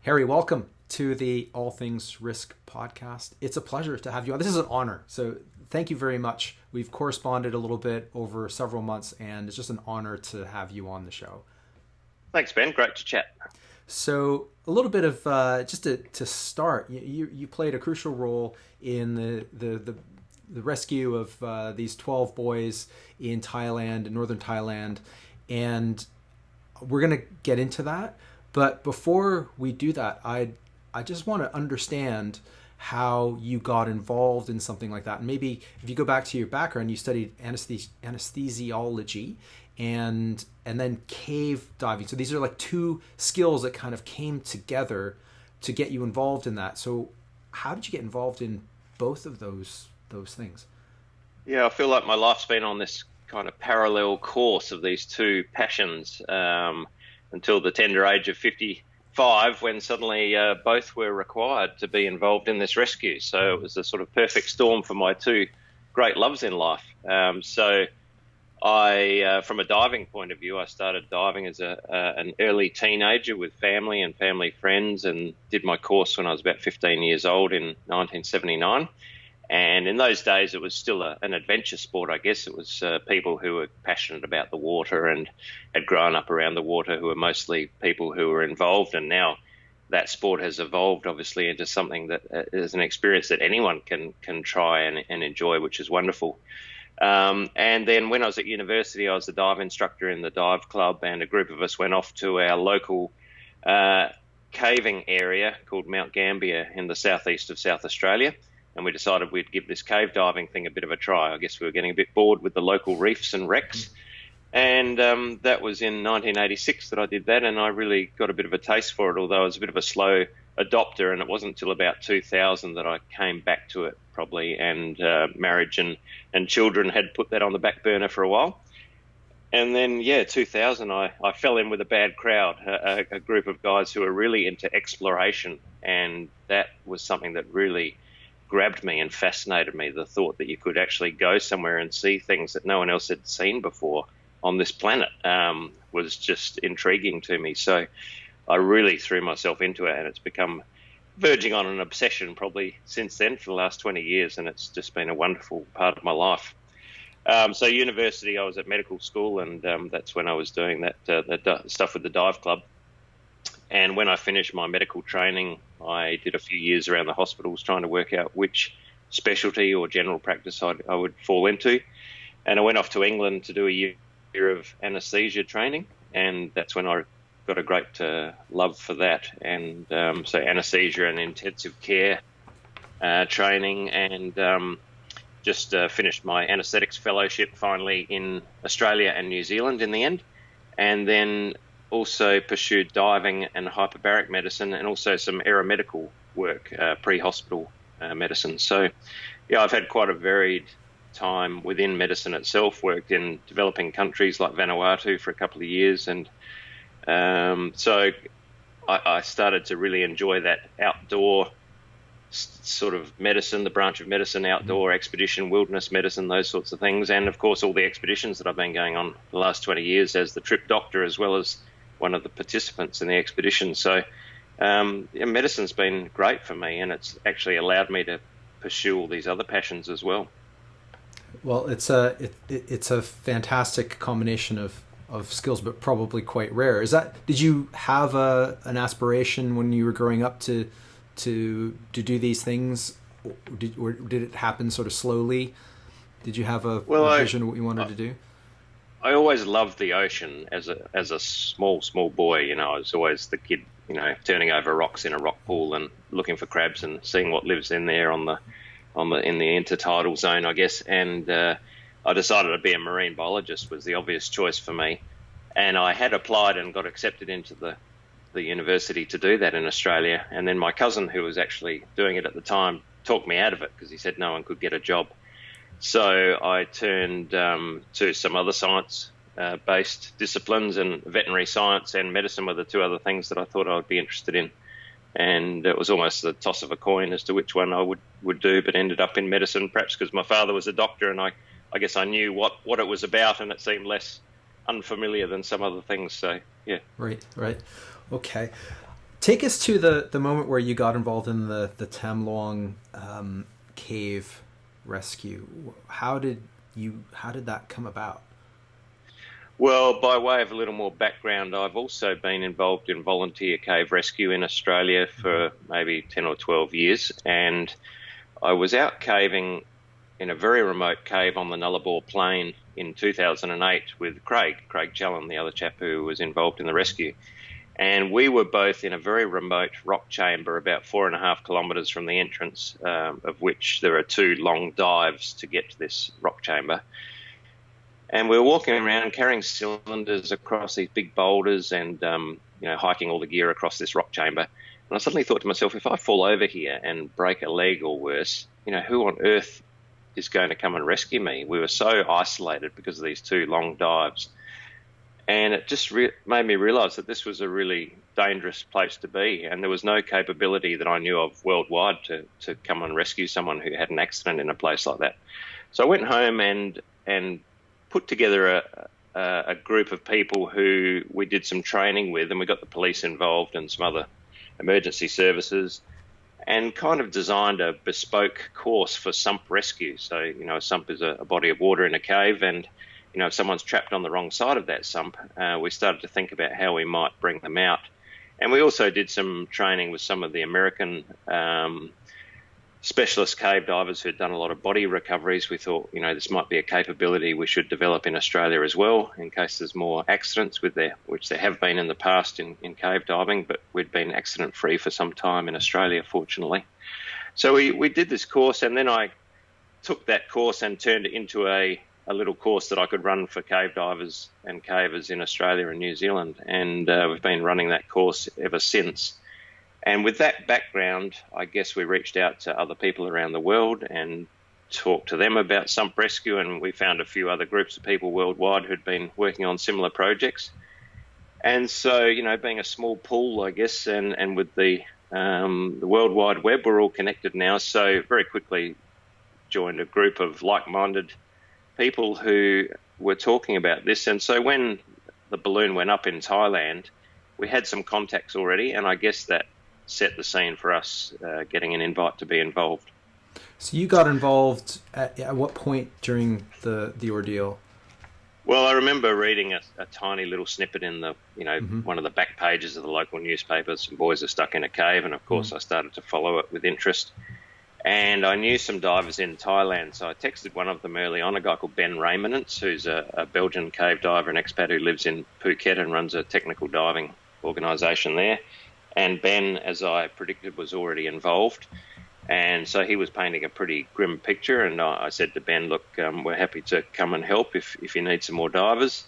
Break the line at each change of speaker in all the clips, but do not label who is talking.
Harry, welcome to the All Things Risk podcast. It's a pleasure to have you on. This is an honor. So thank you very much. We've corresponded a little bit over several months, and it's just an honor to have you on the show.
Thanks, Ben. Great to chat.
So a little bit of just to start, you played a crucial role in the rescue of these 12 boys in Thailand, in northern Thailand, and we're going to get into that. But before we do that, I just want to understand how you got involved in something like that. And maybe if you go back to your background, you studied anaesthesiology and then cave diving. So these are like two skills that kind of came together to get you involved in that. So how did you get involved in both of those things?
Yeah, I feel like my life's been on this kind of parallel course of these two passions until the tender age of 55, when suddenly both were required to be involved in this rescue. So it was a sort of perfect storm for my two great loves in life. So I, from a diving point of view, I started diving as an early teenager with family and family friends, and did my course when I was about 15 years old in 1979. And in those days, it was still an adventure sport, I guess. It was people who were passionate about the water and had grown up around the water, who were mostly people who were involved. And now that sport has evolved, obviously, into something that is an experience that anyone can try and enjoy, which is wonderful. And then when I was at university, I was a dive instructor in the dive club, and a group of us went off to our local caving area called Mount Gambier in the southeast of South Australia. And we decided we'd give this cave diving thing a bit of a try. I guess we were getting a bit bored with the local reefs and wrecks. And that was in 1986 that I did that, and I really got a bit of a taste for it, although I was a bit of a slow adopter, and it wasn't until about 2000 that I came back to it, probably, and marriage and children had put that on the back burner for a while. And then, 2000, I fell in with a bad crowd, a group of guys who were really into exploration, and that was something that really grabbed me and fascinated me. The thought that you could actually go somewhere and see things that no one else had seen before on this planet was just intriguing to me. So I really threw myself into it, and it's become verging on an obsession probably since then for the last 20 years, and it's just been a wonderful part of my life. So university, I was at medical school, and that's when I was doing that stuff with the dive club. And when I finished my medical training, I did a few years around the hospitals trying to work out which specialty or general practice I would fall into. And I went off to England to do a year of anaesthesia training, and that's when I got a great love for that. And so anaesthesia and intensive care training, and just finished my anaesthetics fellowship finally in Australia and New Zealand in the end. And then also pursued diving and hyperbaric medicine, and also some aeromedical work, pre-hospital medicine. So, I've had quite a varied time within medicine itself. Worked in developing countries like Vanuatu for a couple of years, and so I started to really enjoy that outdoor sort of medicine, the branch of medicine, outdoor expedition, wilderness medicine, those sorts of things. And of course, all the expeditions that I've been going on the last 20 years as the trip doctor, as well as one of the participants in the expedition. So medicine's been great for me, and it's actually allowed me to pursue all these other passions as well.
Well, it's a fantastic combination of skills, but probably quite rare. Did you have an aspiration when you were growing up to do these things, or did it happen sort of slowly? Did you have a vision of what you wanted to do?
I always loved the ocean as a small boy. I was always the kid, turning over rocks in a rock pool and looking for crabs and seeing what lives in there in the intertidal zone, I guess. And I decided to be a marine biologist was the obvious choice for me. And I had applied and got accepted into the university to do that in Australia. And then my cousin, who was actually doing it at the time, talked me out of it because he said no one could get a job. So I turned to some other science-based disciplines, and veterinary science and medicine were the two other things that I thought I would be interested in. And it was almost the toss of a coin as to which one I would do, but ended up in medicine, perhaps because my father was a doctor, and I guess I knew what it was about, and it seemed less unfamiliar than some other things. So, yeah.
Right. Okay. Take us to the moment where you got involved in the Tham Luang cave rescue. How did that come about?
Well, by way of a little more background, I've also been involved in volunteer cave rescue in Australia for maybe 10 or 12 years. And I was out caving in a very remote cave on the Nullarbor Plain in 2008 with Craig Challen, the other chap who was involved in the rescue. And we were both in a very remote rock chamber about 4.5 kilometres from the entrance, of which there are 2 long dives to get to this rock chamber. And we were walking around carrying cylinders across these big boulders and, hiking all the gear across this rock chamber. And I suddenly thought to myself, if I fall over here and break a leg or worse, who on earth is going to come and rescue me? We were so isolated because of these 2 long dives. And it just made me realise that this was a really dangerous place to be. And there was no capability that I knew of worldwide to come and rescue someone who had an accident in a place like that. So I went home and put together a group of people who we did some training with, and we got the police involved and some other emergency services, and kind of designed a bespoke course for sump rescue. So, a sump is a body of water in a cave, and, if someone's trapped on the wrong side of that sump, we started to think about how we might bring them out. And we also did some training with some of the American specialist cave divers who'd done a lot of body recoveries. We thought, this might be a capability we should develop in Australia as well, in case there's more accidents which there have been in the past in cave diving, but we'd been accident-free for some time in Australia, fortunately. So we did this course, and then I took that course and turned it into a little course that I could run for cave divers and cavers in Australia and New Zealand, and we've been running that course ever since. And with that background, I guess we reached out to other people around the world and talked to them about sump rescue, and we found a few other groups of people worldwide who'd been working on similar projects. And so, being a small pool, I guess, and with the World Wide Web, we're all connected now. So very quickly joined a group of like-minded people who were talking about this. And so when the balloon went up in Thailand, we had some contacts already, and I guess that set the scene for us getting an invite to be involved.
So you got involved at what point during the ordeal?
Well, I remember reading a tiny little snippet in the one of the back pages of the local newspaper. Some boys are stuck in a cave, and of course I started to follow it with interest. And I knew some divers in Thailand, so I texted one of them early on, a guy called Ben Raymonence, who's a Belgian cave diver and expat who lives in Phuket and runs a technical diving organisation there. And Ben, as I predicted, was already involved. And so he was painting a pretty grim picture. And I said to Ben, look, we're happy to come and help if you need some more divers.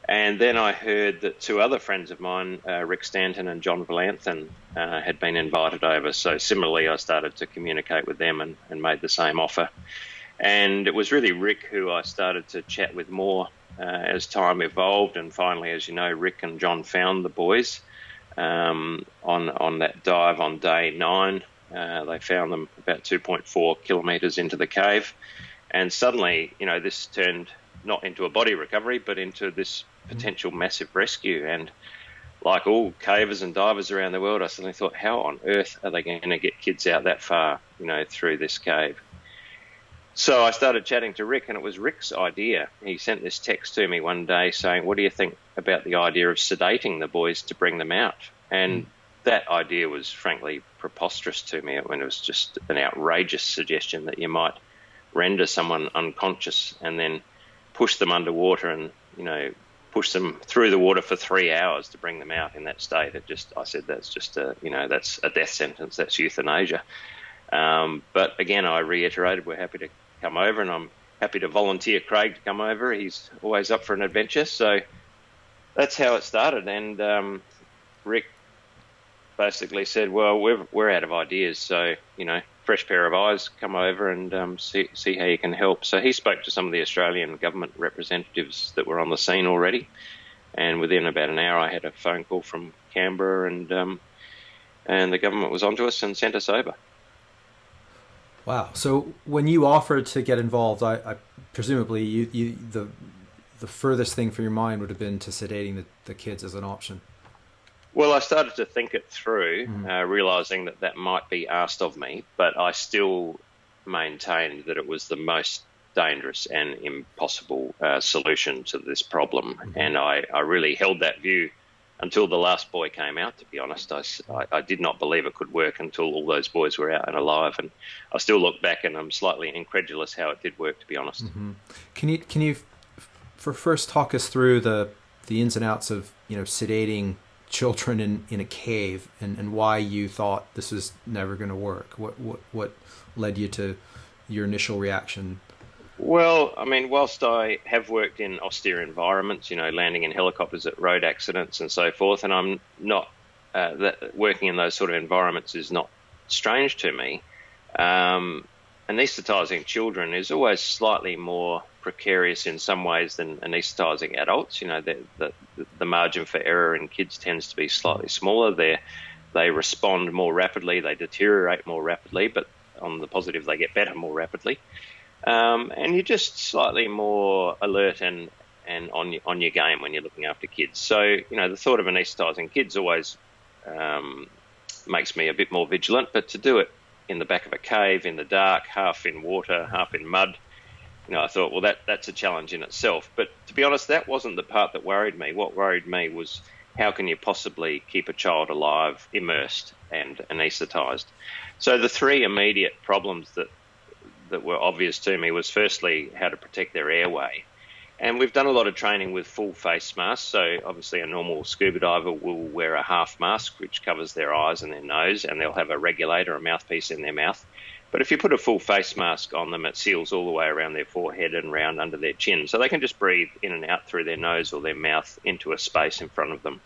And then I heard that 2 other friends of mine, Rick Stanton and John Valanthan, had been invited over. So similarly, I started to communicate with them and made the same offer. And it was really Rick who I started to chat with more as time evolved. And finally, as you know, Rick and John found the boys. On that dive on day 9, they found them about 2.4 kilometres into the cave, and suddenly, this turned not into a body recovery, but into this potential massive rescue. And like all cavers and divers around the world, I suddenly thought, how on earth are they going to get kids out that far, through this cave? So I started chatting to Rick, and it was Rick's idea. He sent this text to me one day saying, what do you think about the idea of sedating the boys to bring them out? And that idea was frankly preposterous to me. When it was just an outrageous suggestion that you might render someone unconscious and then push them underwater and, push them through the water for 3 hours to bring them out in that state. I said, that's just that's a death sentence. That's euthanasia. But again, I reiterated, we're happy to come over, and I'm happy to volunteer Craig to come over. He's always up for an adventure. So that's how it started. And Rick basically said, well, we're out of ideas. So, fresh pair of eyes, come over and see how you can help. So he spoke to some of the Australian government representatives that were on the scene already. And within about an hour, I had a phone call from Canberra, and the government was onto us and sent us over.
Wow. So when you offered to get involved, I presumably the furthest thing for your mind would have been to sedating the kids as an option.
Well, I started to think it through, realising that might be asked of me, but I still maintained that it was the most dangerous and impossible solution to this problem. And I really held that view until the last boy came out, to be honest. I did not believe it could work until all those boys were out and alive. And I still look back and I'm slightly incredulous how it did work, to be honest.
Can you first talk us through the ins and outs of, sedating children in a cave and why you thought this was never going to work? What led you to your initial reaction?
Well, I mean, whilst I have worked in austere environments, landing in helicopters at road accidents and so forth, and I'm not working in those sort of environments is not strange to me. Anaesthetising children is always slightly more precarious in some ways than anaesthetising adults. The margin for error in kids tends to be slightly smaller. They respond more rapidly, they deteriorate more rapidly, but on the positive, they get better more rapidly. And you're just slightly more alert and on your game when you're looking after kids. So, the thought of anaesthetising kids always makes me a bit more vigilant, but to do it in the back of a cave, in the dark, half in water, half in mud, I thought, well, that's a challenge in itself. But to be honest, that wasn't the part that worried me. What worried me was how can you possibly keep a child alive, immersed and anaesthetised? So the three immediate problems that were obvious to me was firstly how to protect their airway. And we've done a lot of training with full face masks. So obviously a normal scuba diver will wear a half mask, which covers their eyes and their nose, and they'll have a regulator, a mouthpiece in their mouth. But if you put a full face mask on them, it seals all the way around their forehead and round under their chin. So they can just breathe in and out through their nose or their mouth into a space in front of them.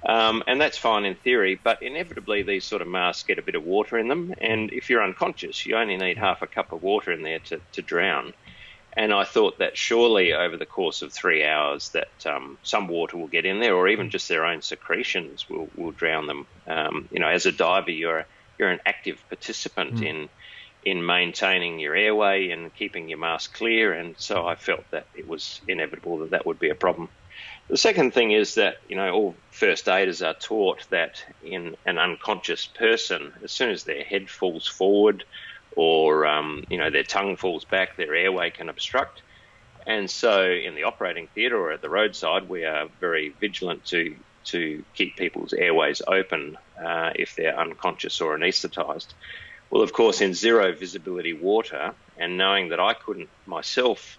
And that's fine in theory, but inevitably these sort of masks get a bit of water in them. And if you're unconscious, you only need half a cup of water in there to drown. And I thought that surely over the course of 3 hours that some water will get in there, or even just their own secretions will drown them. As a diver, you're an active participant in maintaining your airway and keeping your mask clear. And so I felt that it was inevitable that would be a problem. The second thing is that, all first aiders are taught that in an unconscious person, as soon as their head falls forward or, their tongue falls back, their airway can obstruct. And so in the operating theatre or at the roadside, we are very vigilant to keep people's airways open if they're unconscious or anaesthetised. Well, of course, in zero visibility water, and knowing that I couldn't myself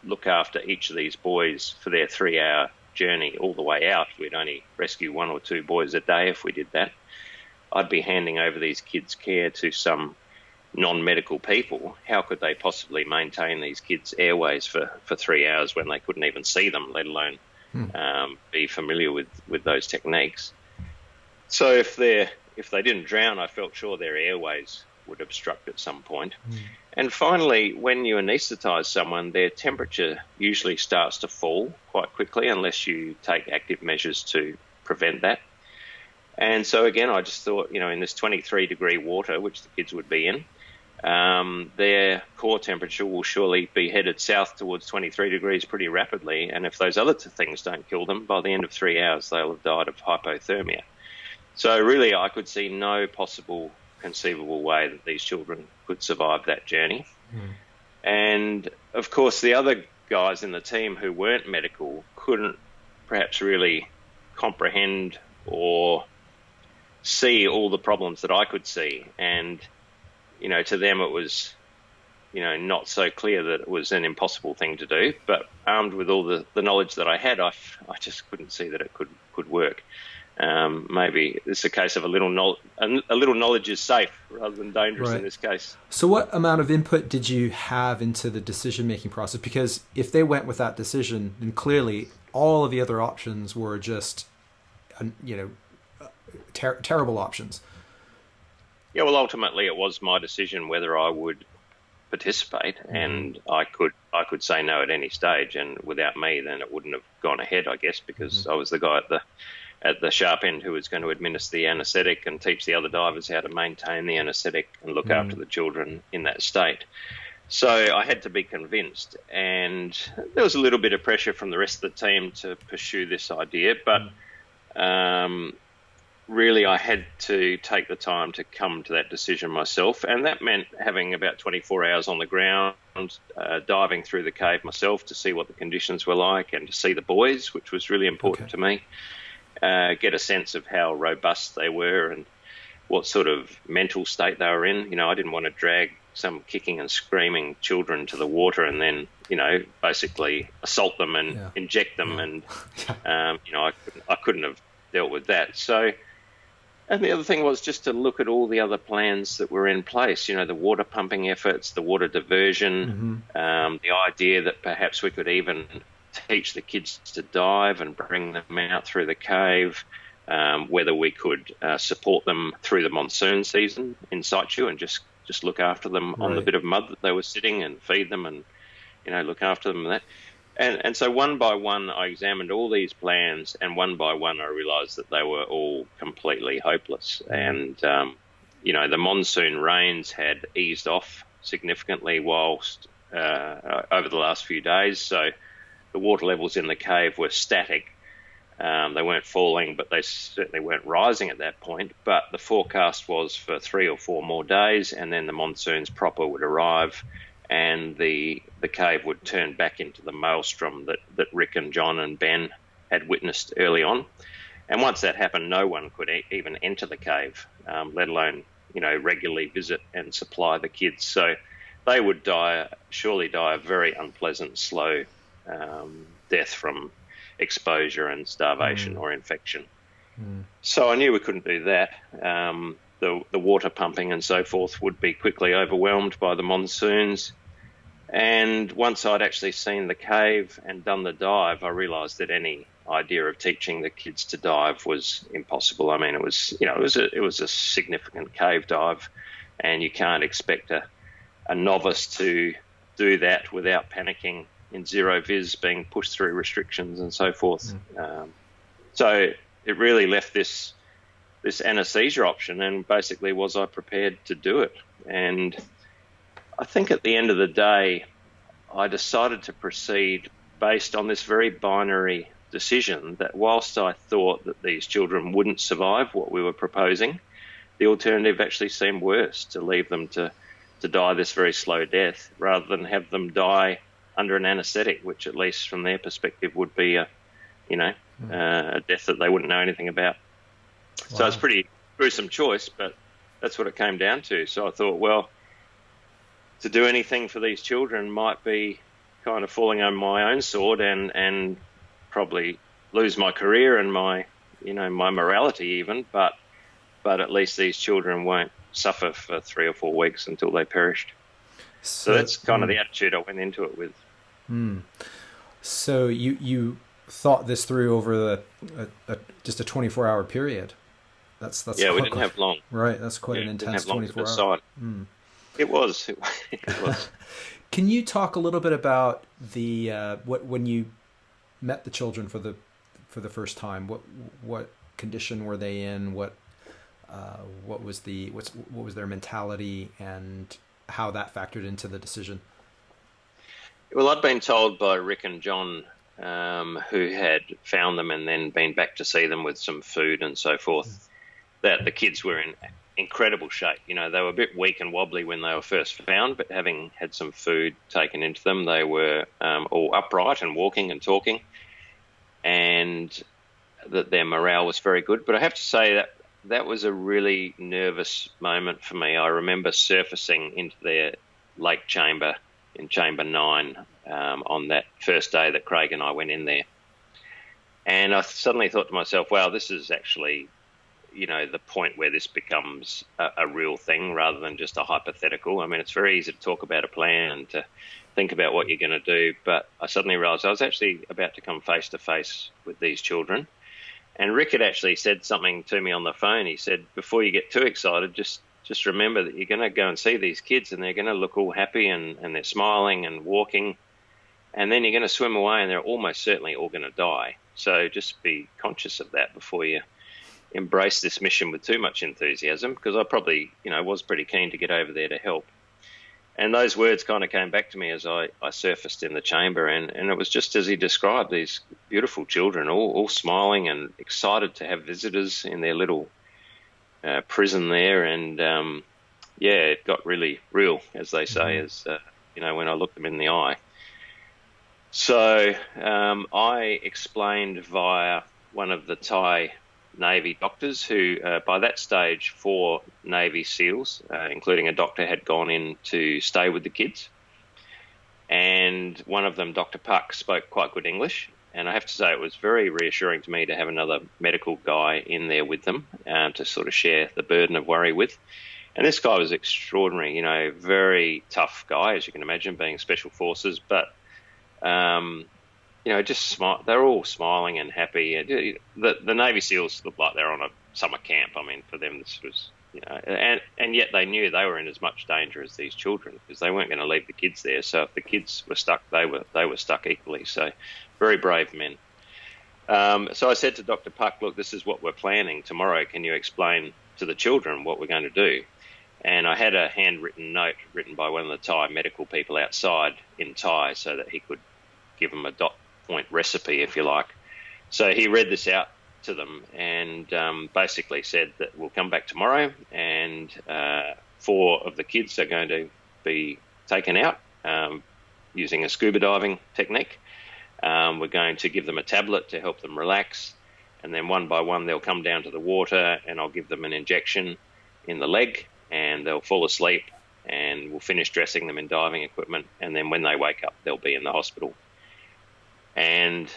look after each of these boys for their 3-hour journey all the way out, we'd only rescue 1 or 2 boys a day if we did that. I'd be handing over these kids' care to some non-medical people. How could they possibly maintain these kids' airways for 3 hours when they couldn't even see them, let alone be familiar with those techniques? So if they didn't drown, I felt sure their airways would obstruct at some point. And finally, when you anaesthetise someone, their temperature usually starts to fall quite quickly unless you take active measures to prevent that. And so again, I just thought, in this 23-degree water, which the kids would be in, their core temperature will surely be headed south towards 23 degrees pretty rapidly. And if those other two things don't kill them, by the end of 3 hours, they'll have died of hypothermia. So really, I could see no possible conceivable way that these children could survive that journey. And of course, the other guys in the team who weren't medical couldn't perhaps really comprehend or see all the problems that I could see. And, to them it was, not so clear that it was an impossible thing to do. But armed with all the knowledge that I had, I just couldn't see that it could work. Maybe it's a case of a little knowledge is safe rather than dangerous in this case.
So what amount of input did you have into the decision-making process? Because if they went with that decision, then clearly all of the other options were just, terrible options.
Yeah, well, ultimately it was my decision whether I would participate, and I could say no at any stage, and without me, then it wouldn't have gone ahead, I guess, because I was the guy at the sharp end who was going to administer the anaesthetic and teach the other divers how to maintain the anaesthetic and look after the children in that state. So I had to be convinced, and there was a little bit of pressure from the rest of the team to pursue this idea, but really I had to take the time to come to that decision myself, and that meant having about 24 hours on the ground, diving through the cave myself to see what the conditions were like and to see the boys, which was really important to me, get a sense of how robust they were and what sort of mental state they were in. I didn't want to drag some kicking and screaming children to the water and then, basically assault them and inject them. And, I couldn't have dealt with that. So, and the other thing was just to look at all the other plans that were in place, the water pumping efforts, the water diversion, the idea that perhaps we could even teach the kids to dive and bring them out through the cave, whether we could support them through the monsoon season in situ and just look after them on the bit of mud that they were sitting and feed them and, look after them and that. And so one by one, I examined all these plans, and one by one, I realised that they were all completely hopeless. And, the monsoon rains had eased off significantly whilst over the last few days. So the water levels in the cave were static. They weren't falling, but they certainly weren't rising at that point. But the forecast was for 3 or 4 more days, and then the monsoons proper would arrive, and the cave would turn back into the maelstrom that Rick and John and Ben had witnessed early on. And once that happened, no one could even enter the cave, let alone, regularly visit and supply the kids. So they would surely die a very unpleasant, slow death from exposure and starvation or infection. So I knew we couldn't do that. The water pumping and so forth would be quickly overwhelmed by the monsoons. And once I'd actually seen the cave and done the dive, I realised that any idea of teaching the kids to dive was impossible. I mean, it was a significant cave dive, and you can't expect a novice to do that without panicking in zero viz, being pushed through restrictions and so forth. So it really left this anaesthesia option, and basically was I prepared to do it? And I think at the end of the day, I decided to proceed based on this very binary decision that whilst I thought that these children wouldn't survive what we were proposing, the alternative actually seemed worse, to leave them to die this very slow death rather than have them die under an anaesthetic, which at least from their perspective would be a death that they wouldn't know anything about. Wow. So it's a pretty gruesome choice, but that's what it came down to. So I thought, well, to do anything for these children might be kind of falling on my own sword and probably lose my career and my morality even, but at least these children won't suffer for 3 or 4 weeks until they perished. So that's kind of the attitude I went into it with.
So you thought this through over just a 24-hour period. That's
we didn't have long.
Right, that's quite an intense 24 hours.
It was.
Can you talk a little bit about the when you met the children for the first time? What condition were they in? What was their mentality, and how that factored into the decision?
Well, I'd been told by Rick and John, who had found them and then been back to see them with some food and so forth, that the kids were in incredible shape. They were a bit weak and wobbly when they were first found, but having had some food taken into them, they were all upright and walking and talking, and that their morale was very good. But I have to say that was a really nervous moment for me. I remember surfacing into their lake chamber in Chamber 9 on that first day that Craig and I went in there. And I suddenly thought to myself, wow, this is actually, the point where this becomes a real thing rather than just a hypothetical. I mean, it's very easy to talk about a plan and to think about what you're going to do, but I suddenly realised I was actually about to come face to face with these children. And Rick had actually said something to me on the phone. He said, before you get too excited, just remember that you're going to go and see these kids and they're going to look all happy and they're smiling and walking, and then you're going to swim away and they're almost certainly all going to die. So just be conscious of that before you embrace this mission with too much enthusiasm, because I probably, was pretty keen to get over there to help. And those words kind of came back to me as I surfaced in the chamber, and it was just as he described, these beautiful children, all smiling and excited to have visitors in their little prison there. And it got really real, as they say, as when I looked them in the eye. So I explained via one of the Thai Navy doctors who, by that stage, 4 Navy SEALs, including a doctor, had gone in to stay with the kids. And one of them, Dr. Puck, spoke quite good English. And I have to say it was very reassuring to me to have another medical guy in there with them to sort of share the burden of worry with. And this guy was extraordinary, very tough guy, as you can imagine, being Special Forces, but just smile. They're all smiling and happy. The Navy SEALs looked like they're on a summer camp. I mean, for them, this was, and yet they knew they were in as much danger as these children, because they weren't going to leave the kids there. So if the kids were stuck, they were stuck equally. So very brave men. So I said to Dr. Puck, look, this is what we're planning tomorrow. Can you explain to the children what we're going to do? And I had a handwritten note written by one of the Thai medical people outside in Thai so that he could give them a dot point recipe, if you like. So he read this out to them and basically said that we'll come back tomorrow, and 4 of the kids are going to be taken out using a scuba diving technique. We're going to give them a tablet to help them relax, and then one by one they'll come down to the water and I'll give them an injection in the leg, and they'll fall asleep, and we'll finish dressing them in diving equipment, and then when they wake up, they'll be in the hospital. And,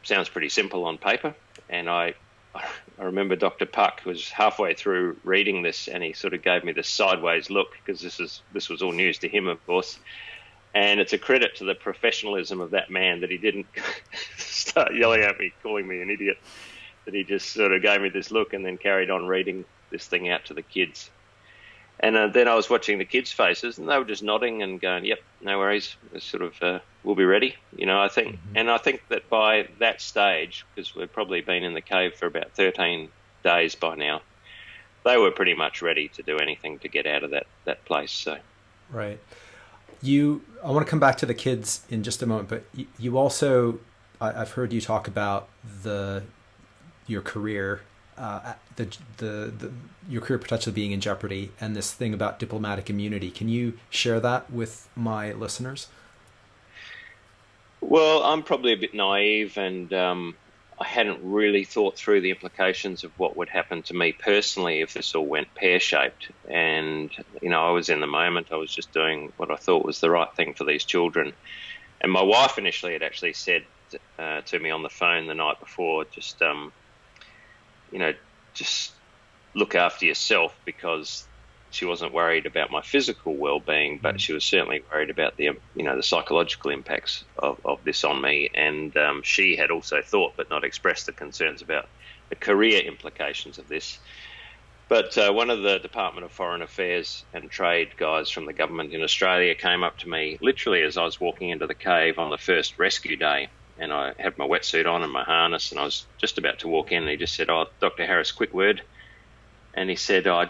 sounds pretty simple on paper. And I remember Dr. Puck was halfway through reading this, and he sort of gave me this sideways look, because this was all news to him, of course. And it's a credit to the professionalism of that man that he didn't start yelling at me, calling me an idiot, that he just sort of gave me this look and then carried on reading this thing out to the kids. And then I was watching the kids' faces, and they were just nodding and going, "Yep, no worries. It's sort of, we'll be ready." I think, and I think that by that stage, because we'd probably been in the cave for about 13 days by now, they were pretty much ready to do anything to get out of that place. So,
right. I want to come back to the kids in just a moment, but you also, I've heard you talk about your career. Your career potentially being in jeopardy, and this thing about diplomatic immunity. Can you share that with my listeners?
Well, I'm probably a bit naive, and I hadn't really thought through the implications of what would happen to me personally if this all went pear-shaped. And, I was in the moment. I was just doing what I thought was the right thing for these children. And my wife initially had actually said to me on the phone the night before, just look after yourself, because she wasn't worried about my physical well-being, but she was certainly worried about the psychological impacts of this on me. And she had also thought, but not expressed, the concerns about the career implications of this. But one of the Department of Foreign Affairs and Trade guys from the government in Australia came up to me literally as I was walking into the cave on the first rescue day. And I had my wetsuit on and my harness, and I was just about to walk in, and he just said, "Oh, Dr. Harris, quick word." And he said, I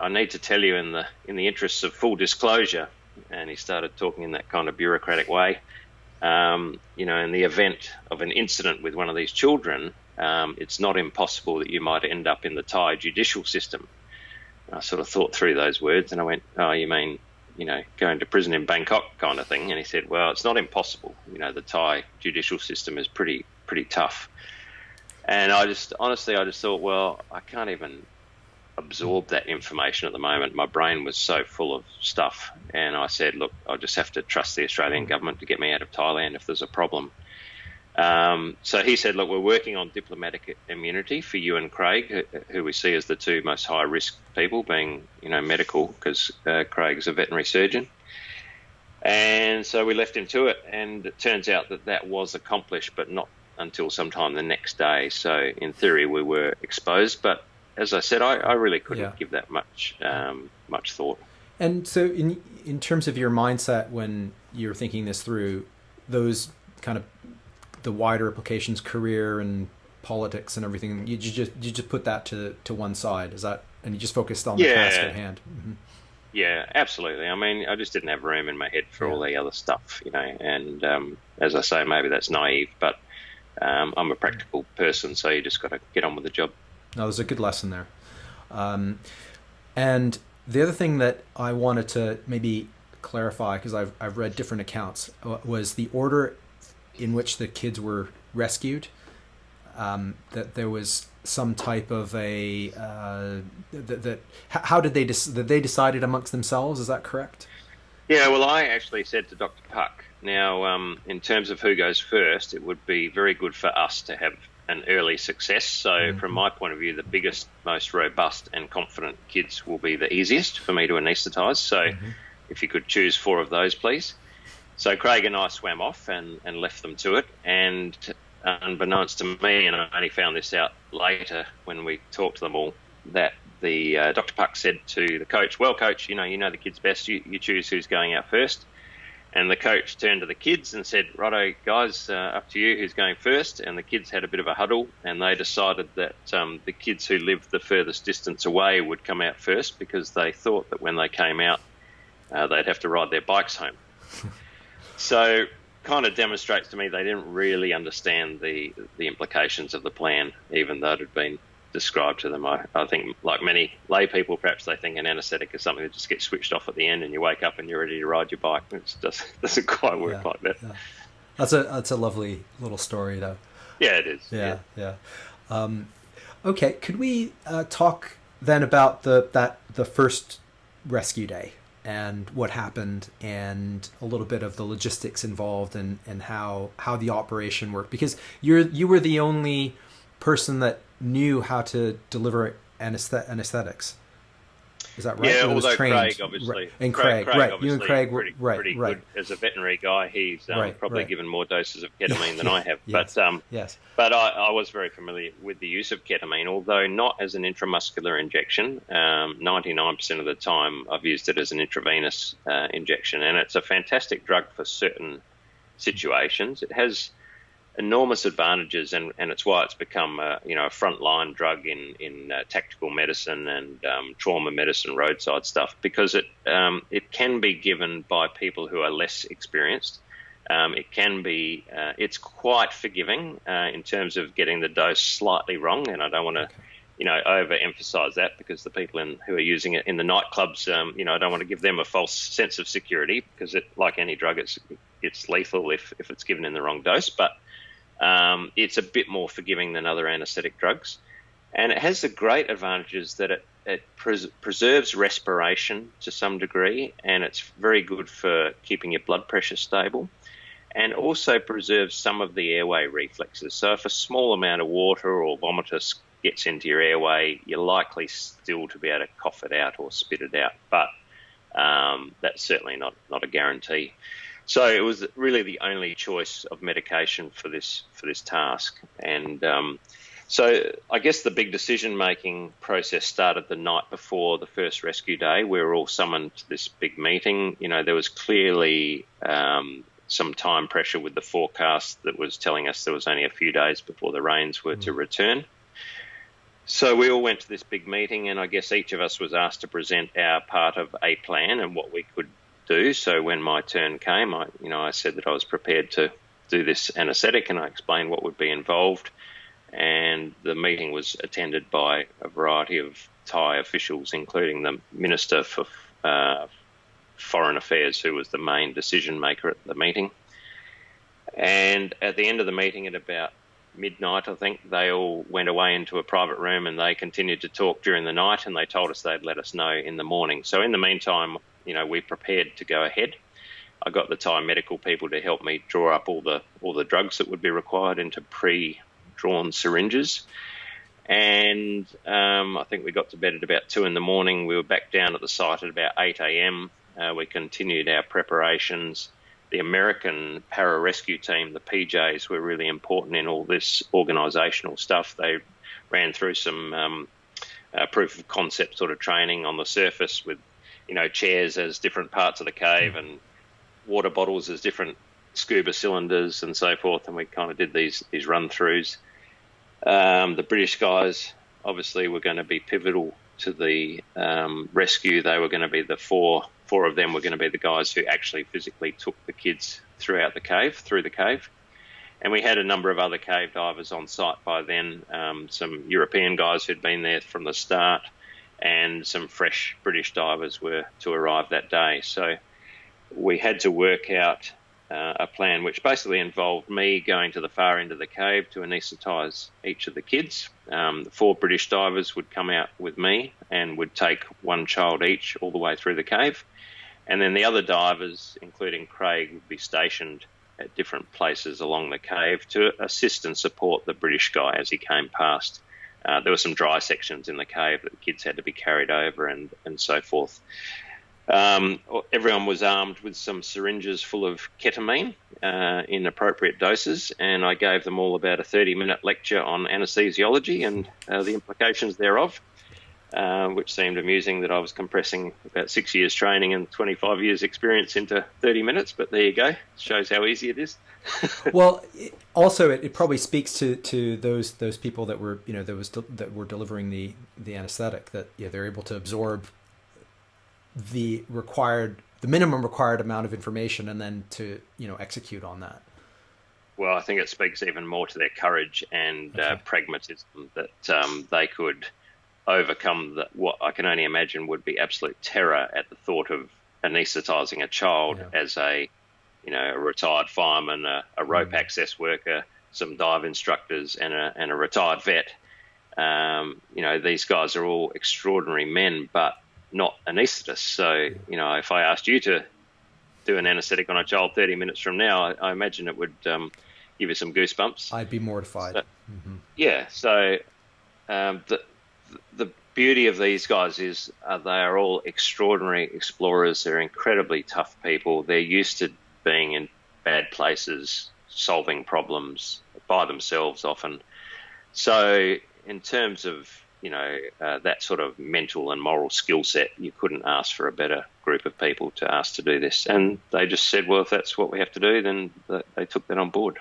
need to tell you in the interests of full disclosure. And he started talking in that kind of bureaucratic way. In the event of an incident with one of these children, it's not impossible that you might end up in the Thai judicial system. And I sort of thought through those words, and I went, "Oh, you mean, going to prison in Bangkok kind of thing?" And he said, "Well, it's not impossible. The Thai judicial system is pretty tough." And I just thought, well, I can't even absorb that information at the moment. My brain was so full of stuff. And I said, look, I'll just have to trust the Australian government to get me out of Thailand if there's a problem. So he said, look, we're working on diplomatic immunity for you and Craig, who we see as the 2 most high-risk people, being, medical, because Craig's a veterinary surgeon. And so we left him to it, and it turns out that was accomplished, but not until sometime the next day. So in theory, we were exposed, but as I said, I really couldn't give that much thought. And
so in terms of your mindset when you're thinking this through, those kind of the wider implications, career and politics and everything, you just put that to one side, is that, and you just focused on the task at hand? Mm-hmm.
Yeah, absolutely. I mean, I just didn't have room in my head for all the other stuff, and as I say, maybe that's naive, but I'm a practical person, so you just got to get on with the job.
No, there's a good lesson there. And the other thing that I wanted to maybe clarify, because I've read different accounts, was the order in which the kids were rescued. That there was some type of how did they decided amongst themselves? Is that correct?
Yeah, well, I actually said to Dr. Puck, now, in terms of who goes first, it would be very good for us to have an early success. So from my point of view, the biggest, most robust and confident kids will be the easiest for me to anaesthetise. So if you could choose 4 of those, please. So Craig and I swam off and left them to it. And unbeknownst to me, and I only found this out later when we talked to them all, that the Dr. Puck said to the coach, well, coach, you know the kids best. You choose who's going out first. And the coach turned to the kids and said, righto, guys, up to you, who's going first? And the kids had a bit of a huddle, and they decided that the kids who lived the furthest distance away would come out first, because they thought that when they came out, they'd have to ride their bikes home. So kind of demonstrates to me they didn't really understand the implications of the plan, even though it had been described to them. I think, like many lay people, perhaps they think an anaesthetic is something that just gets switched off at the end and you wake up and you're ready to ride your bike. It doesn't quite work like that.
Yeah. That's a lovely little story, though.
Yeah, it is.
Yeah. Okay, could we talk then about the first rescue day and what happened, and a little bit of the logistics involved, and how the operation worked? Because you were the only person that knew how to deliver anesthetics. Is that right?
Yeah, although Craig, obviously.
And Craig, right. You and Craig were
pretty good. As a veterinary guy, he's probably given more doses of ketamine than I have. Yes. But I was very familiar with the use of ketamine, although not as an intramuscular injection. 99% of the time I've used it as an intravenous injection, and it's a fantastic drug for certain situations. It has enormous advantages, and it's why it's become a frontline drug in tactical medicine and trauma medicine, roadside stuff, because it can be given by people who are less experienced. It's quite forgiving in terms of getting the dose slightly wrong, and I don't want to overemphasize that, because the people who are using it in the nightclubs, I don't want to give them a false sense of security, because like any drug, it's lethal if it's given in the wrong dose. But it's a bit more forgiving than other anaesthetic drugs, and it has the great advantages that it preserves respiration to some degree, and it's very good for keeping your blood pressure stable, and also preserves some of the airway reflexes. So if a small amount of water or vomitus gets into your airway, you're likely still to be able to cough it out or spit it out, but that's certainly not a guarantee. So it was really the only choice of medication for this task. And so I guess the big decision-making process started the night before the first rescue day. We were all summoned to this big meeting. There was clearly some time pressure with the forecast that was telling us there was only a few days before the rains were to return. So we all went to this big meeting, and I guess each of us was asked to present our part of a plan and what we could do. So when my turn came, I said that I was prepared to do this anaesthetic, and I explained what would be involved. And the meeting was attended by a variety of Thai officials, including the Minister for Foreign Affairs, who was the main decision maker at the meeting. And at the end of the meeting, at about midnight, I think, they all went away into a private room, and they continued to talk during the night, and they told us they'd let us know in the morning. So in the meantime, we prepared to go ahead. I got the Thai medical people to help me draw up all the drugs that would be required into pre-drawn syringes. And I think we got to bed at about 2 in the morning. We were back down at the site at about 8 a.m. We continued our preparations. The American pararescue team, the PJs, were really important in all this organisational stuff. They ran through some proof of concept sort of training on the surface with chairs as different parts of the cave and water bottles as different scuba cylinders and so forth. And we kind of did these run-throughs. The British guys obviously were going to be pivotal to the rescue. They were going to be the four of them were going to be the guys who actually physically took the kids through the cave. And we had a number of other cave divers on site by then, some European guys who'd been there from the start, and some fresh British divers were to arrive that day. So we had to work out a plan which basically involved me going to the far end of the cave to anaesthetise each of the kids. The 4 British divers would come out with me and would take one child each all the way through the cave. And then the other divers, including Craig, would be stationed at different places along the cave to assist and support the British guy as he came past. There were some dry sections in the cave that the kids had to be carried over and so forth. Everyone was armed with some syringes full of ketamine in appropriate doses, and I gave them all about a 30-minute lecture on anaesthesiology and the implications thereof, which seemed amusing that I was compressing about 6 years training and 25 years experience into 30 minutes, but there you go. Shows how easy it is.
Well, also it probably speaks to those people that were that were delivering the anesthetic, that they're able to absorb the minimum required amount of information and then to execute on that.
Well, I think it speaks even more to their courage and pragmatism that they could overcome what I can only imagine would be absolute terror at the thought of anaesthetising a child as a retired fireman, a rope access worker, some dive instructors, and a retired vet. These guys are all extraordinary men, but not anaesthetists. So, if I asked you to do an anaesthetic on a child 30 minutes from now, I imagine it would give you some goosebumps.
I'd be mortified.
So, yeah. So the beauty of these guys is they are all extraordinary explorers. They're incredibly tough people. They're used to being in bad places, solving problems by themselves often. So in terms of that sort of mental and moral skill set, you couldn't ask for a better group of people to ask to do this. And they just said, well, if that's what we have to do, then they took that on board.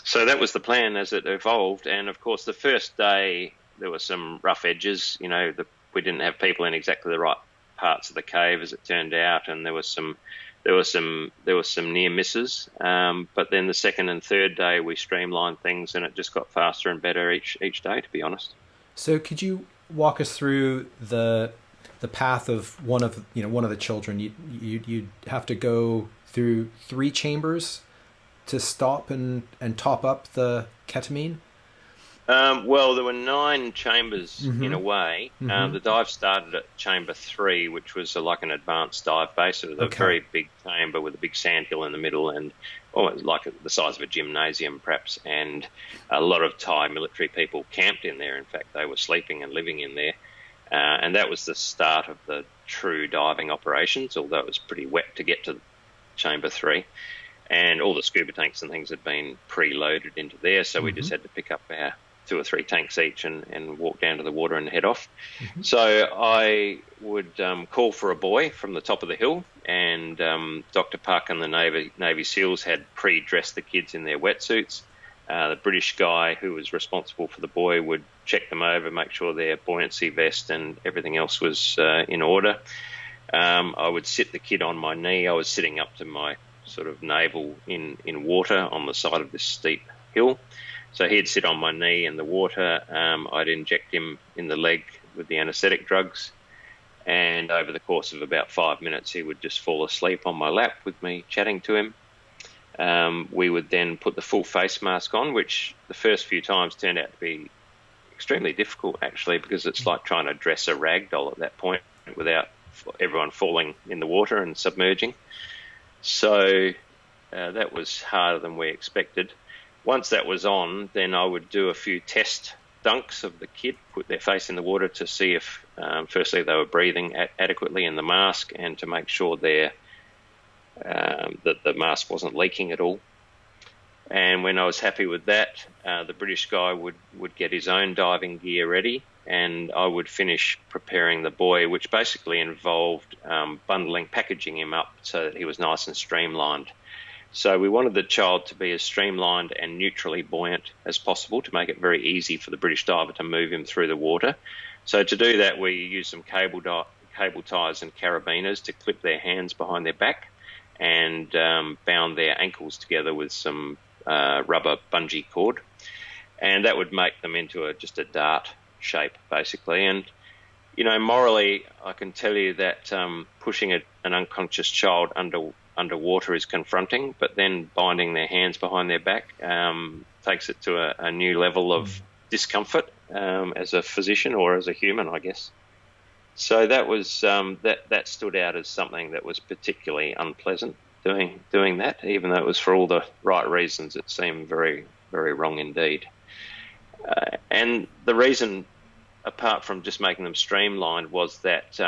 So that was the plan as it evolved. And, of course, the first day there were some rough edges. We didn't have people in exactly the right parts of the cave, as it turned out, and there were some near misses. But then the second and third day we streamlined things, and it just got faster and better each day, to be honest.
So could you walk us through the path of one of the children? You'd have to go through 3 chambers to stop and top up the ketamine?
Well, there were 9 chambers in a way. The dive started at chamber 3, which was like an advanced dive base. It was a very big chamber with a big sandhill in the middle and almost like the size of a gymnasium, perhaps. And a lot of Thai military people camped in there. In fact, they were sleeping and living in there. And that was the start of the true diving operations, although it was pretty wet to get to chamber 3. And all the scuba tanks and things had been preloaded into there, so we just had to pick up our 2 or 3 tanks each and walk down to the water and head off. So I would call for a buoy from the top of the hill, and Dr. Puck and the Navy SEALs had pre-dressed the kids in their wetsuits. The British guy who was responsible for the buoy would check them over, make sure their buoyancy vest and everything else was in order. I would sit the kid on my knee. I was sitting up to my sort of navel in water on the side of this steep hill. So he'd sit on my knee in the water. I'd inject him in the leg with the anaesthetic drugs. And over the course of about 5 minutes, he would just fall asleep on my lap with me chatting to him. We would then put the full face mask on, which the first few times turned out to be extremely difficult, actually, because it's like trying to dress a rag doll at that point without everyone falling in the water and submerging. So that was harder than we expected. Once that was on, then I would do a few test dunks of the kid, put their face in the water to see if, firstly, they were breathing adequately in the mask, and to make sure that the mask wasn't leaking at all. And when I was happy with that, the British guy would get his own diving gear ready, and I would finish preparing the buoy, which basically involved packaging him up so that he was nice and streamlined. So we wanted the child to be as streamlined and neutrally buoyant as possible to make it very easy for the British diver to move him through the water. So to do that, we used some cable ties and carabiners to clip their hands behind their back, and bound their ankles together with some rubber bungee cord. And that would make them into just a dart shape, basically. And, morally, I can tell you that pushing an unconscious child underwater is confronting, but then binding their hands behind their back takes it to a new level of discomfort as a physician or as a human, I guess. So that was that stood out as something that was particularly unpleasant, doing that, even though it was for all the right reasons. It seemed very, very wrong indeed. And the reason, apart from just making them streamlined, was that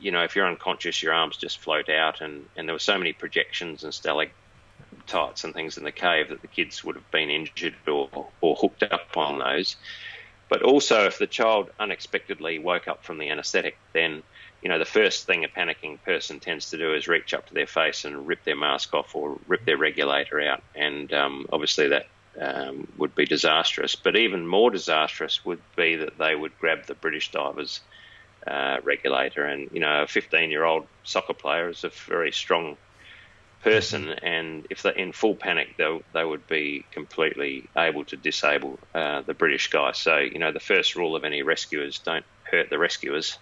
if you're unconscious, your arms just float out, and there were so many projections and stalactites and things in the cave that the kids would have been injured or hooked up on those. But also, if the child unexpectedly woke up from the anaesthetic, then, the first thing a panicking person tends to do is reach up to their face and rip their mask off or rip their regulator out. And obviously that would be disastrous. But even more disastrous would be that they would grab the British diver's regulator. And, a 15-year-old soccer player is a very strong person, and if they're in full panic, they would be completely able to disable the British guy. So, the first rule of any rescuers, don't hurt the rescuers.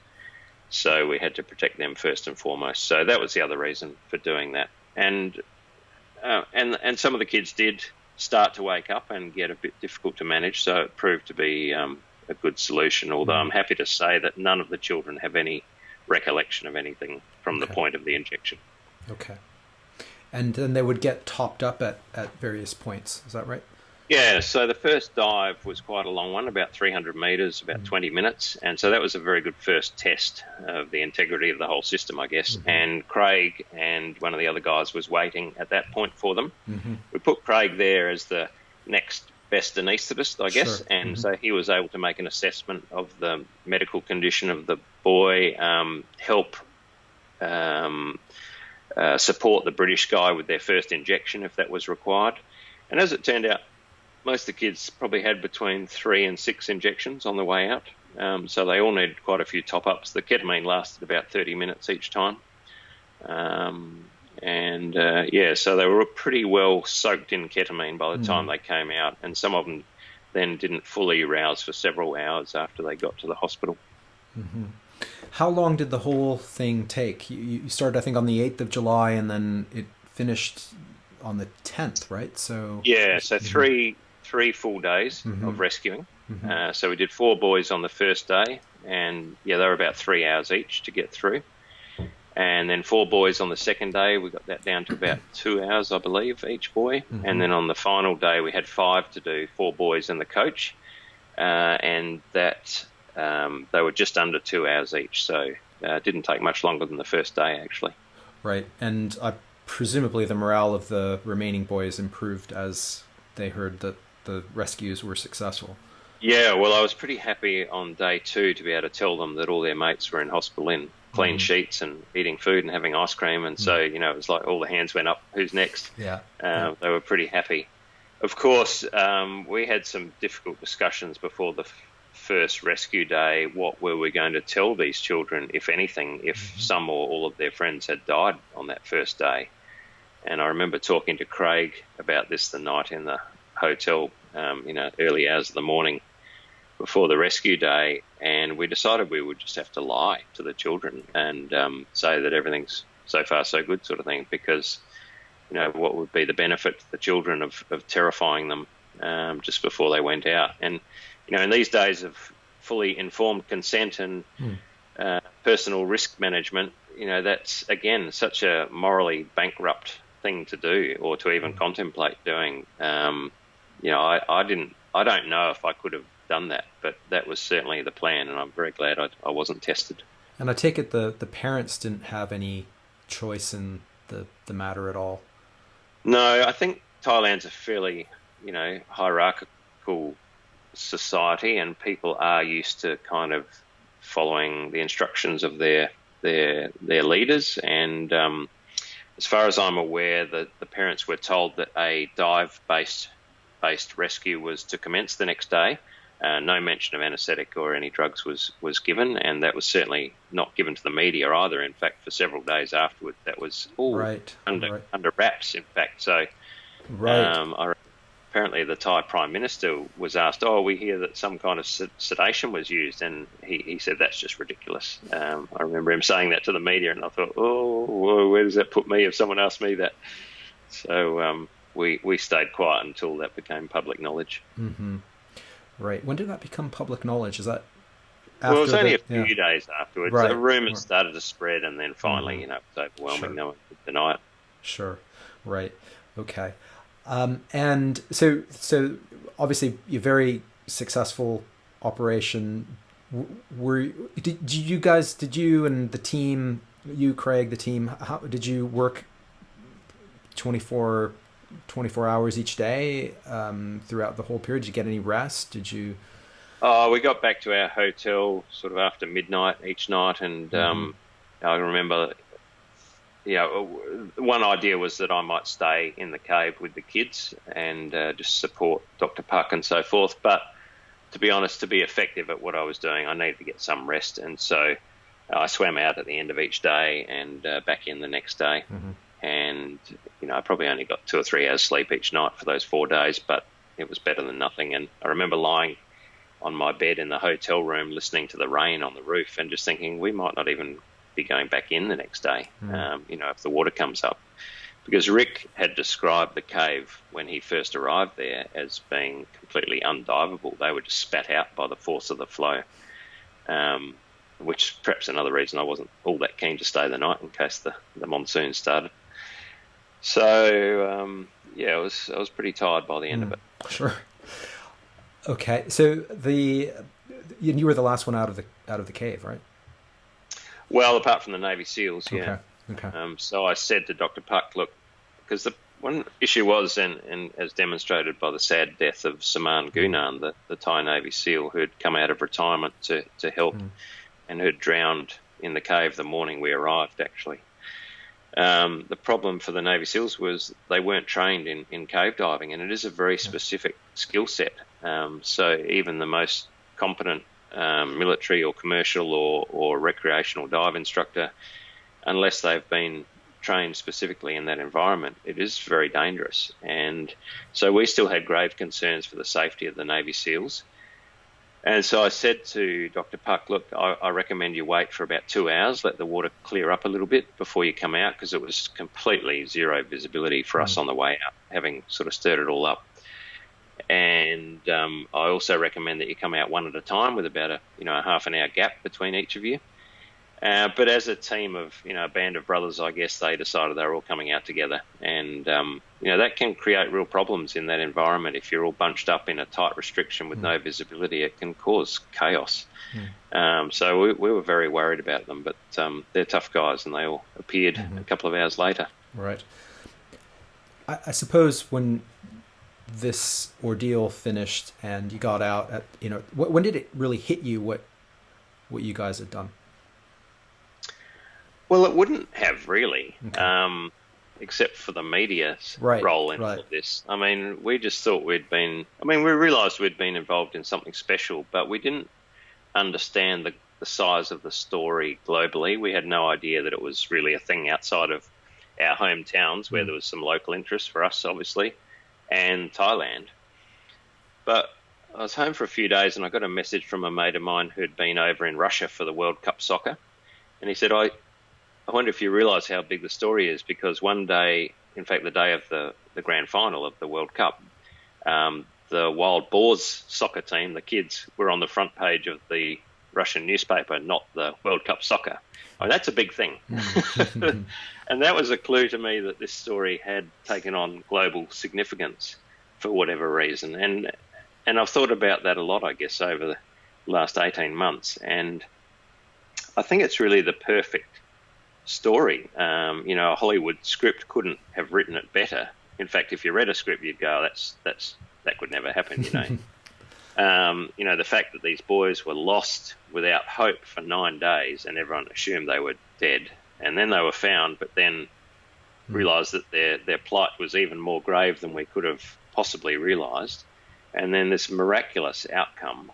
So we had to protect them first and foremost. So that was the other reason for doing that. And some of the kids did start to wake up and get a bit difficult to manage, so it proved to be a good solution, although I'm happy to say that none of the children have any recollection of anything from the point of the injection.
Okay. And then they would get topped up at various points. Is that right?
Yeah, so the first dive was quite a long one, about 300 metres, about 20 minutes. And so that was a very good first test of the integrity of the whole system, I guess. Mm-hmm. And Craig and one of the other guys was waiting at that point for them. Mm-hmm. We put Craig there as the next best anaesthetist, I guess. Sure. And so he was able to make an assessment of the medical condition of the boy, help support the British guy with their first injection if that was required. And as it turned out, most of the kids probably had between 3 and 6 injections on the way out. So they all needed quite a few top-ups. The ketamine lasted about 30 minutes each time. So they were pretty well soaked in ketamine by the time they came out. And some of them then didn't fully rouse for several hours after they got to the hospital.
Mm-hmm. How long did the whole thing take? You started, I think, on the 8th of July, and then it finished on the 10th, right? So three full days of rescuing. Mm-hmm. So we did 4 boys on the first day, and they were about 3 hours each to get through. And then 4 boys on the second day, we got that down to about 2 hours, I believe, each boy. Mm-hmm. And then on the final day, we had 5 to do, 4 boys and the coach, and that. They were just under 2 hours each, so it didn't take much longer than the first day, actually. Right, and presumably the morale of the remaining boys improved as they heard that the rescues were successful.
Yeah, well, I was pretty happy on day 2 to be able to tell them that all their mates were in hospital in clean sheets and eating food and having ice cream, and so, it was like all the hands went up, who's next? Yeah. They were pretty happy. Of course, we had some difficult discussions before the first rescue day. What were we going to tell these children, if anything, if some or all of their friends had died on that first day? And I remember talking to Craig about this the night in the hotel, early hours of the morning before the rescue day, and we decided we would just have to lie to the children and say that everything's so far so good, sort of thing, because what would be the benefit to the children of terrifying them just before they went out? And in these days of fully informed consent and personal risk management, that's, again, such a morally bankrupt thing to do or to even contemplate doing. I don't know if I could have done that, but that was certainly the plan, and I'm very glad I wasn't tested.
And I take it the parents didn't have any choice in the matter at all?
No, I think Thailand's a fairly, hierarchical society, and people are used to kind of following the instructions of their leaders, and as far as I'm aware, the parents were told that a dive-based rescue was to commence the next day. No mention of anaesthetic or any drugs was given, and that was certainly not given to the media either. In fact, for several days afterward, that was all under wraps, in fact. So apparently the Thai Prime Minister was asked, we hear that some kind of sedation was used, and he said that's just ridiculous. I remember him saying that to the media, and I thought, whoa, where does that put me if someone asked me that? So we stayed quiet until that became public knowledge.
Mm-hmm. Right. When did that become public knowledge? Is that
after? Well, it was only a few days afterwards.
Right.
The rumours started to spread, and then finally, it was overwhelming. No one could deny it.
Sure. Right. Okay. And so obviously, you're very successful operation. Did you and the team, you, Craig, the team, how did you work 24 hours each day throughout the whole period? Did you get any rest? Did you?
We got back to our hotel sort of after midnight each night, and I remember, one idea was that I might stay in the cave with the kids and just support Dr. Puck and so forth. But to be honest, to be effective at what I was doing, I needed to get some rest, and so I swam out at the end of each day and back in the next day. Mm-hmm. And, I probably only got 2 or 3 hours sleep each night for those 4 days, but it was better than nothing. And I remember lying on my bed in the hotel room listening to the rain on the roof and just thinking we might not even be going back in the next day, if the water comes up. Because Rick had described the cave when he first arrived there as being completely undivable. They were just spat out by the force of the flow, which perhaps another reason I wasn't all that keen to stay the night in case the monsoon started. So, I was pretty tired by the end of it.
Sure. Okay, so you were the last one out of the cave, right?
Well, apart from the Navy SEALs,
yeah. Okay.
So I said to Dr. Puck, look, because the one issue was, and as demonstrated by the sad death of Saman Gunan, the Thai Navy SEAL who had come out of retirement to help and who had drowned in the cave the morning we arrived, actually. The problem for the Navy SEALs was they weren't trained in cave diving, and it is a very specific skill set. So even the most competent military or commercial or recreational dive instructor, unless they've been trained specifically in that environment, it is very dangerous. And so we still had grave concerns for the safety of the Navy SEALs. And so I said to Dr. Puck, look, I recommend you wait for about 2 hours, let the water clear up a little bit before you come out, because it was completely zero visibility for us on the way out, having sort of stirred it all up. And I also recommend that you come out one at a time with about a half an hour gap between each of you. But as a team of, a band of brothers, I guess they decided they were all coming out together. And, that can create real problems in that environment. If you're all bunched up in a tight restriction with no visibility, it can cause chaos. So we were very worried about them, but they're tough guys, and they all appeared a couple of hours later.
Right. I suppose when this ordeal finished and you got out, when did it really hit you what you guys had done?
Well, it wouldn't have really, except for the media's role in all of this. I mean, we just thought we realised we'd been involved in something special, but we didn't understand the size of the story globally. We had no idea that it was really a thing outside of our hometowns, where there was some local interest for us, obviously, and Thailand. But I was home for a few days, and I got a message from a mate of mine who'd been over in Russia for the World Cup soccer, and he said, I wonder if you realise how big the story is, because one day, in fact the day of the grand final of the World Cup, the Wild Boars soccer team, the kids, were on the front page of the Russian newspaper, not the World Cup soccer. I mean, that's a big thing. And that was a clue to me that this story had taken on global significance for whatever reason. And I've thought about that a lot, I guess, over the last 18 months. And I think it's really the perfect story. A Hollywood script couldn't have written it better. In fact, if you read a script, you'd go, that could never happen, The fact that these boys were lost without hope for 9 days, and everyone assumed they were dead, and then they were found, but then realised that their plight was even more grave than we could have possibly realised. And then this miraculous outcome,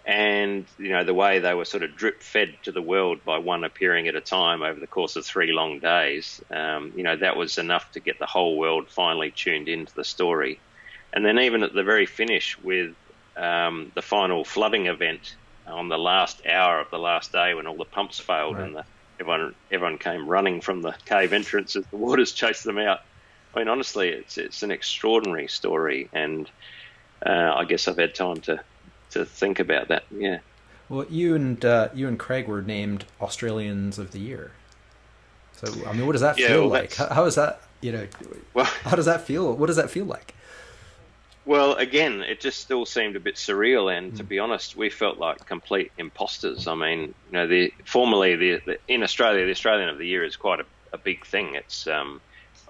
and the way they were sort of drip fed to the world by one appearing at a time over the course of 3 long days, that was enough to get the whole world finally tuned into the story. And then even at the very finish with the final flooding event on the last hour of the last day when all the pumps failed, right, and everyone came running from the cave entrance as the waters chased them out. I mean, honestly, it's an extraordinary story, and I guess I've had time to think about that. Yeah.
Well, you and Craig were named Australians of the Year. So, I mean, what does that feel like? How is that? Well, how does that feel? What does that feel like?
Well, again, it just still seemed a bit surreal, and to be honest, we felt like complete imposters. I mean, formerly in Australia, the Australian of the Year is quite a big thing. It's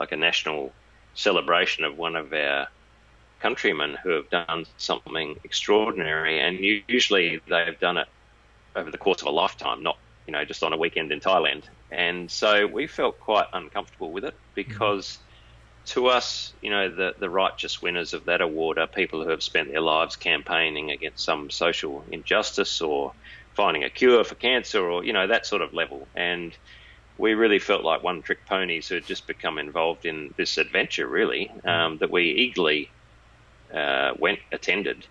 like a national celebration of one of our countrymen who have done something extraordinary, and usually they've done it over the course of a lifetime, not just on a weekend in Thailand. And so we felt quite uncomfortable with it because to us, the righteous winners of that award are people who have spent their lives campaigning against some social injustice or finding a cure for cancer or, that sort of level. And we really felt like one-trick ponies who had just become involved in this adventure, really, that we eagerly attended.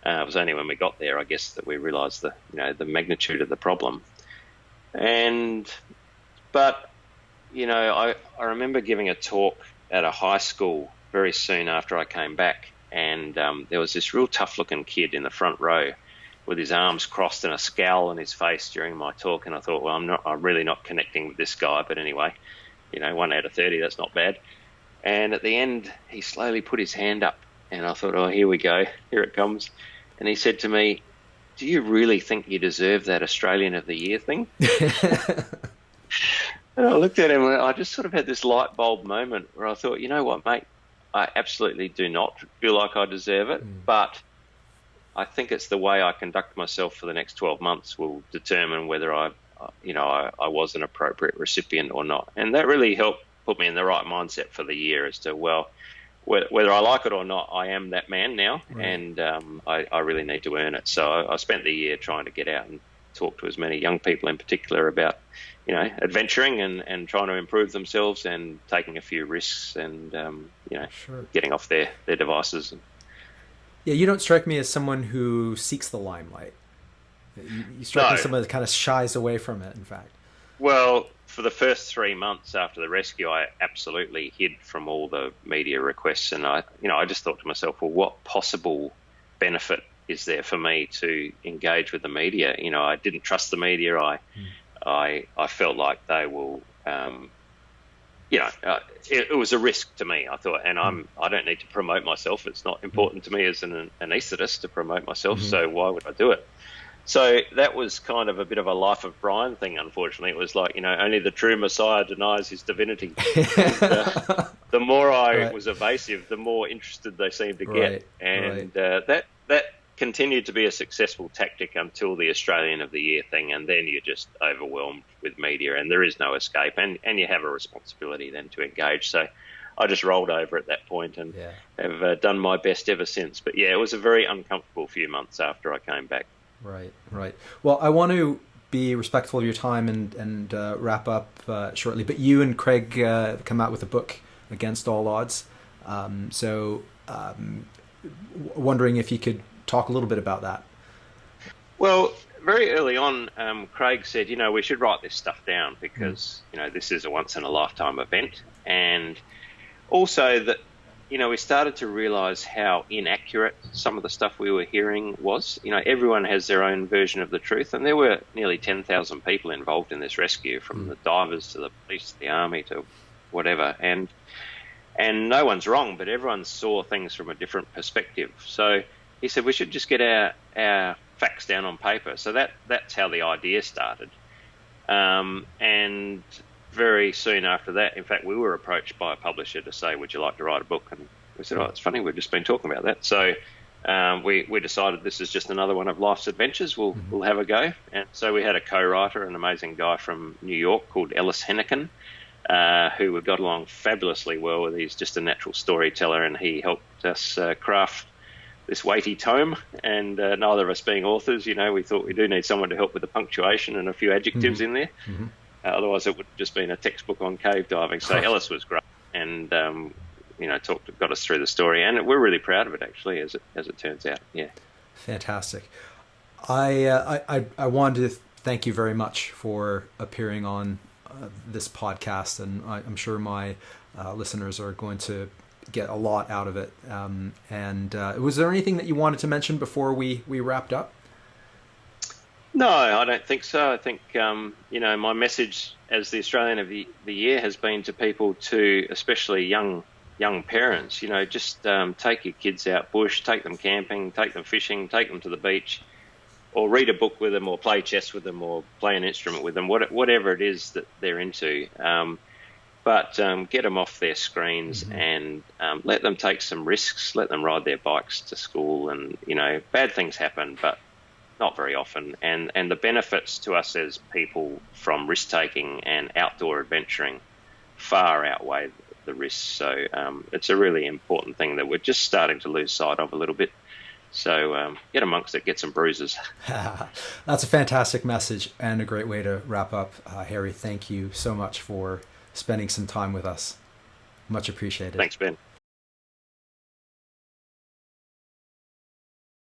It was only when we got there, I guess, that we realised the magnitude of the problem. But I remember giving a talk at a high school very soon after I came back, and there was this real tough-looking kid in the front row with his arms crossed and a scowl on his face during my talk, and I thought, well, I'm really not connecting with this guy, but anyway, 1 out of 30, that's not bad. And at the end, he slowly put his hand up, and I thought, oh, here we go, here it comes. And he said to me, do you really think you deserve that Australian of the Year thing? And I looked at him and I just sort of had this light bulb moment where I thought, you know what, mate, I absolutely do not feel like I deserve it, but I think it's the way I conduct myself for the next 12 months will determine whether I was an appropriate recipient or not. And that really helped put me in the right mindset for the year as to, well, whether I like it or not, I am that man now, right, and I really need to earn it. So I spent the year trying to get out and talk to as many young people in particular about adventuring and trying to improve themselves and taking a few risks and,
sure,
getting off their devices.
Yeah, you don't strike me as someone who seeks the limelight. You strike me as someone that kind of shies away from it, in fact.
Well, for the first 3 months after the rescue, I absolutely hid from all the media requests. And I just thought to myself, well, what possible benefit is there for me to engage with the media? I didn't trust the media. I felt like they will, it was a risk to me, I thought, and I don't need to promote myself. It's not important to me as an anaesthetist to promote myself, so why would I do it? So that was kind of a bit of a Life of Brian thing, unfortunately. It was like, only the true Messiah denies his divinity. And, the more I was evasive, the more interested they seemed to get. And that continued to be a successful tactic until the Australian of the Year thing, and then you're just overwhelmed with media and there is no escape, and you have a responsibility then to engage. So I just rolled over at that point and have done my best ever since. But yeah, it was a very uncomfortable few months after I came back.
Right. Well, I want to be respectful of your time and wrap up shortly, but you and Craig come out with a book, Against All Odds. Wondering if you could talk a little bit about that.
Well, very early on, Craig said, we should write this stuff down because, this is a once-in-a-lifetime event. And also that, we started to realise how inaccurate some of the stuff we were hearing was. Everyone has their own version of the truth, and there were nearly 10,000 people involved in this rescue, from the divers to the police, the army to whatever. And no one's wrong, but everyone saw things from a different perspective. So he said we should just get our facts down on paper. So that's how the idea started. And very soon after that, in fact, we were approached by a publisher to say, would you like to write a book? And we said, it's funny, we've just been talking about that. So we decided this is just another one of life's adventures. We'll have a go. And so we had a co-writer, an amazing guy from New York called Ellis Hennigan, who we got along fabulously well with. He's just a natural storyteller, and he helped us craft this weighty tome. And neither of us being authors, we thought we do need someone to help with the punctuation and a few adjectives in there. Otherwise, it would have just been a textbook on cave diving. So Ellis was great, and got us through the story, and we're really proud of it actually, as it turns out. Yeah,
fantastic. I wanted to thank you very much for appearing on this podcast, and I'm sure my listeners are going to get a lot out of it. And was there anything that you wanted to mention before we wrapped up?
No, I don't think so. I think, my message as the Australian of the Year has been to people, to especially young parents, just take your kids out bush, take them camping, take them fishing, take them to the beach, or read a book with them, or play chess with them, or play an instrument with them, whatever it is that they're into. But get them off their screens and let them take some risks, let them ride their bikes to school. And, bad things happen, but not very often. And the benefits to us as people from risk-taking and outdoor adventuring far outweigh the risks. So it's a really important thing that we're just starting to lose sight of a little bit. So get amongst it, get some bruises.
That's a fantastic message and a great way to wrap up. Harry, thank you so much for spending some time with us. Much appreciated.
Thanks, Ben.